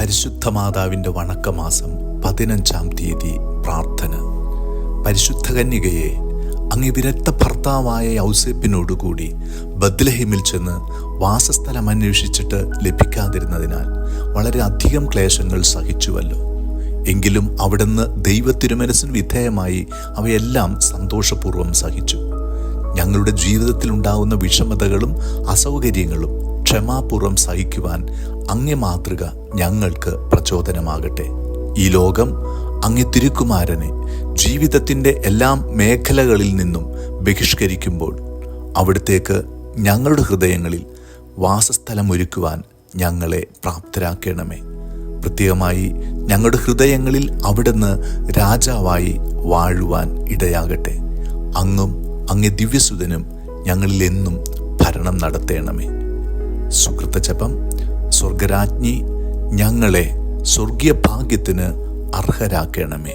പരിശുദ്ധ മാതാവിൻ്റെ വണക്കമാസം 15-ാം തീയതി പ്രാർത്ഥന. പരിശുദ്ധ കന്യകയെ, അങ്ങേ വിരക്ത ഭർത്താവായ യൗസേപ്പിനോടുകൂടി ബത്ലഹേമിൽ ചെന്ന് വാസസ്ഥലം അന്വേഷിച്ചിട്ട് ലഭിക്കാതിരുന്നതിനാൽ വളരെ അധികം ക്ലേശങ്ങൾ സഹിച്ചുവല്ലോ. എങ്കിലും അവിടുന്ന് ദൈവത്തിരുമനസ്സിന് വിധേയമായി അവയെല്ലാം സന്തോഷപൂർവ്വം സഹിച്ചു. ഞങ്ങളുടെ ജീവിതത്തിലുണ്ടാകുന്ന വിഷമതകളും അസൗകര്യങ്ങളും ക്ഷമാപൂർവ്വം സഹിക്കുവാൻ അങ്ങേ മാതൃക ഞങ്ങൾക്ക് പ്രചോദനമാകട്ടെ. ഈ ലോകം അങ്ങേ തിരുക്കുമാരനെ ജീവിതത്തിൻ്റെ എല്ലാ മേഖലകളിൽ നിന്നും ബഹിഷ്കരിക്കുമ്പോൾ അവിടത്തേക്ക് ഞങ്ങളുടെ ഹൃദയങ്ങളിൽ വാസസ്ഥലം ഒരുക്കുവാൻ ഞങ്ങളെ പ്രാപ്തരാക്കണമേ. പ്രത്യേകമായി ഞങ്ങളുടെ ഹൃദയങ്ങളിൽ അവിടുന്ന് രാജാവായി വാഴുവാൻ ഇടയാകട്ടെ. അങ്ങും അങ്ങേ ദിവ്യസുതനും ഞങ്ങളിൽ എന്നും ഭരണം നടത്തേണമേ. സുകൃത ജപം. സ്വർഗരാജ്ഞി, ഞങ്ങളെ സ്വർഗീയ ഭാഗ്യത്തിന് അർഹരാക്കണമേ.